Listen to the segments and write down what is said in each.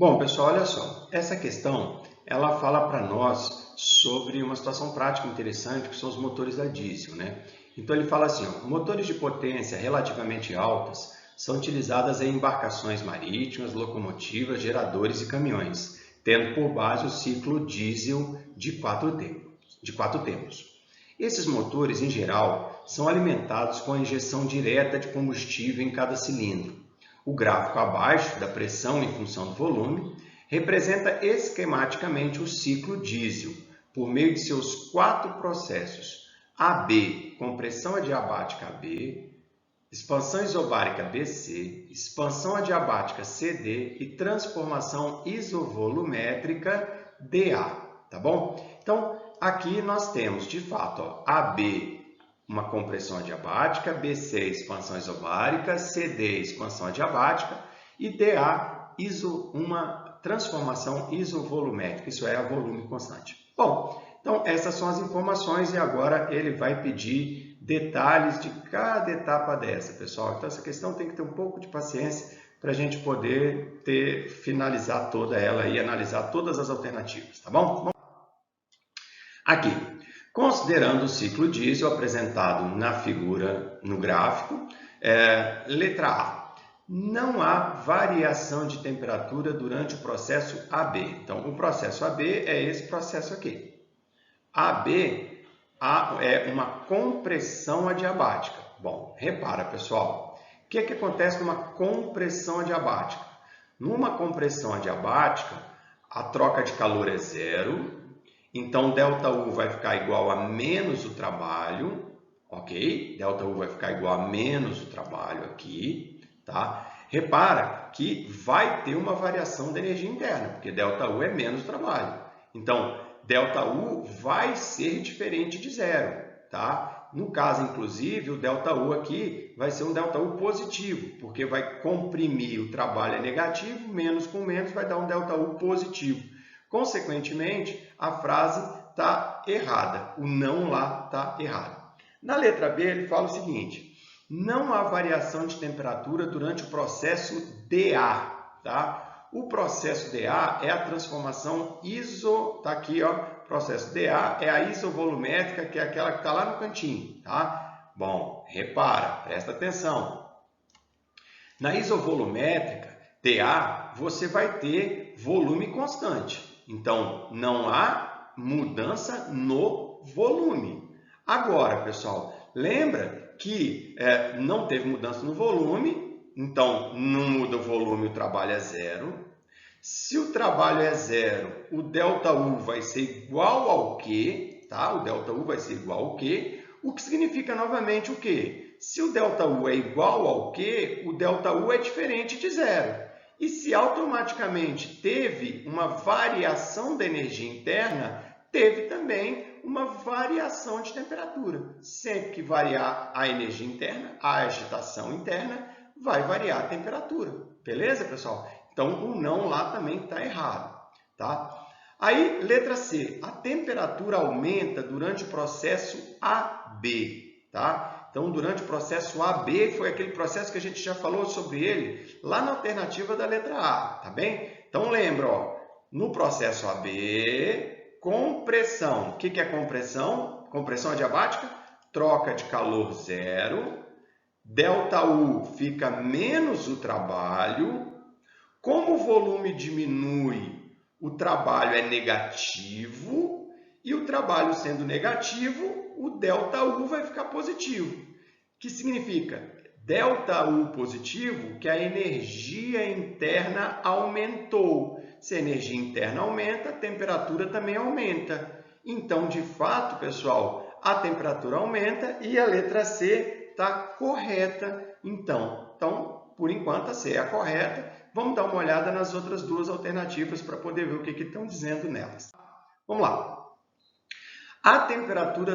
Bom, pessoal, olha só. Essa questão, ela fala para nós sobre uma situação prática interessante, que são os motores a diesel, né? Então ele fala assim, ó, motores de potência relativamente altas são utilizadas em embarcações marítimas, locomotivas, geradores e caminhões, tendo por base o ciclo diesel de quatro tempos. Esses motores, em geral, são alimentados com a injeção direta de combustível em cada cilindro. O gráfico abaixo, da pressão em função do volume, representa esquematicamente o ciclo diesel, por meio de seus quatro processos: AB, compressão adiabática AB, expansão isobárica BC, expansão adiabática CD e transformação isovolumétrica DA, tá bom? Então, aqui nós temos, de fato, ó, AB, uma compressão adiabática, BC, expansão isobárica, CD, expansão adiabática e DA, uma transformação isovolumétrica, isso é, a volume constante. Bom, então essas são as informações e agora ele vai pedir detalhes de cada etapa dessa, pessoal. Então essa questão tem que ter um pouco de paciência para a gente poder finalizar toda ela e analisar todas as alternativas, tá bom? Aqui, considerando o ciclo diesel apresentado na figura, no gráfico, letra A. Não há variação de temperatura durante o processo AB. Então, o processo AB é esse processo aqui. AB é uma compressão adiabática. Bom, repara, pessoal, o que acontece numa compressão adiabática? Numa compressão adiabática, a troca de calor é zero, então ΔU vai ficar igual a menos o trabalho, ok? ΔU vai ficar igual a menos o trabalho aqui, tá? Repara que vai ter uma variação da energia interna, porque ΔU é menos o trabalho. Então, ΔU vai ser diferente de zero, tá? No caso, inclusive, o ΔU aqui vai ser um ΔU positivo, porque vai comprimir o trabalho é negativo, menos com menos vai dar um ΔU positivo. Consequentemente, a frase está errada, o não lá está errado. Na letra B, ele fala o seguinte: não há variação de temperatura durante o processo DA, tá? O processo DA é a transformação tá aqui, ó, processo DA é a isovolumétrica, que é aquela que está lá no cantinho, tá? Bom, repara, presta atenção. Na isovolumétrica, DA, você vai ter volume constante. Então, não há mudança no volume. Agora, pessoal, lembra que não teve mudança no volume, então não muda o volume, o trabalho é zero. Se o trabalho é zero, o ΔU vai ser igual ao quê? Tá? O ΔU vai ser igual ao quê? O que significa novamente o quê? Se o ΔU é igual ao quê, o ΔU é diferente de zero. E se automaticamente teve uma variação da energia interna, teve também uma variação de temperatura. Sempre que variar a energia interna, a agitação interna, vai variar a temperatura. Beleza, pessoal? Então, o não lá também está errado. Tá? Aí, letra C. A temperatura aumenta durante o processo AB. Tá? Então, durante o processo AB, foi aquele processo que a gente já falou sobre ele lá na alternativa da letra A, tá bem? Então, lembra, ó, no processo AB, compressão. O que é compressão? Compressão adiabática, troca de calor zero, ΔU fica menos o trabalho. Como o volume diminui, o trabalho é negativo, e o trabalho sendo negativo, o ΔU vai ficar positivo. Que significa ΔU positivo, que a energia interna aumentou. Se a energia interna aumenta, a temperatura também aumenta. Então, de fato, pessoal, a temperatura aumenta e a letra C está correta. Então, por enquanto, a C é a correta. Vamos dar uma olhada nas outras duas alternativas para poder ver o que estão dizendo nelas. Vamos lá. A temperatura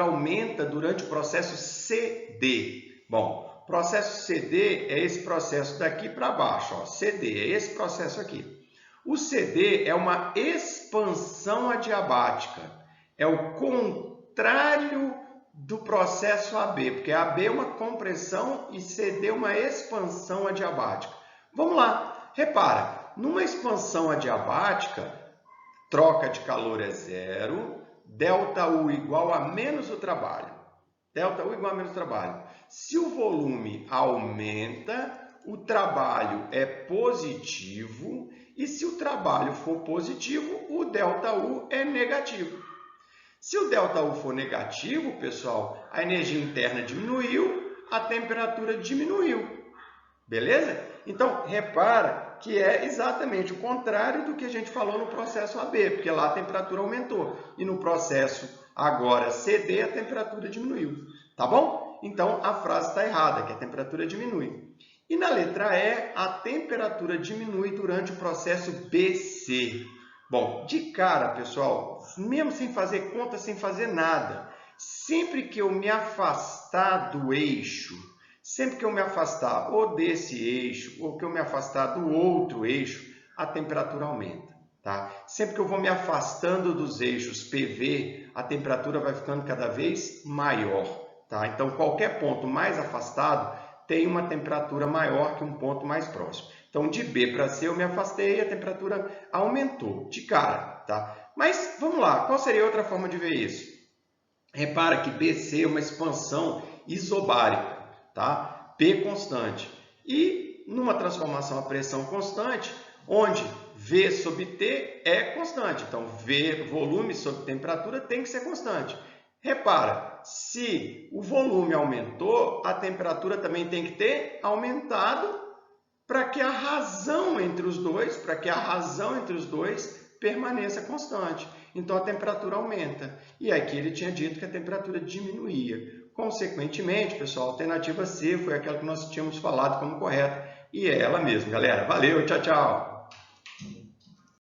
aumenta durante o processo CD. Bom, processo CD é esse processo daqui para baixo, ó, CD, é esse processo aqui. O CD é uma expansão adiabática, é o contrário do processo AB, porque AB é uma compressão e CD é uma expansão adiabática. Vamos lá. Repara, numa expansão adiabática, troca de calor é zero, ΔU igual a menos o trabalho. ΔU igual a menos o trabalho. Se o volume aumenta, o trabalho é positivo, e se o trabalho for positivo, o ΔU é negativo. Se o ΔU for negativo, pessoal, a energia interna diminuiu, a temperatura diminuiu. Beleza? Então, repara que é exatamente o contrário do que a gente falou no processo AB, porque lá a temperatura aumentou. E no processo agora CD, a temperatura diminuiu. Tá bom? Então, a frase está errada, que a temperatura diminui. E na letra E, a temperatura diminui durante o processo BC. Bom, de cara, pessoal, mesmo sem fazer conta, sem fazer nada, sempre que eu me afastar do eixo, sempre que eu me afastar ou desse eixo, ou que eu me afastar do outro eixo, a temperatura aumenta. Tá? Sempre que eu vou me afastando dos eixos PV, a temperatura vai ficando cada vez maior. Tá? Então, qualquer ponto mais afastado tem uma temperatura maior que um ponto mais próximo. Então, de B para C eu me afastei e a temperatura aumentou de cara. Tá? Mas, vamos lá, qual seria outra forma de ver isso? Repara que BC é uma expansão isobárica, tá? P constante. E numa transformação a pressão constante, onde V sobre T é constante. Então, V, volume sobre temperatura, tem que ser constante. Repara, se o volume aumentou, a temperatura também tem que ter aumentado para que a razão entre os dois, permaneça constante. Então, a temperatura aumenta. E aqui ele tinha dito que a temperatura diminuía. Consequentemente, pessoal, a alternativa C foi aquela que nós tínhamos falado como correta. E é ela mesma, galera. Valeu, tchau, tchau!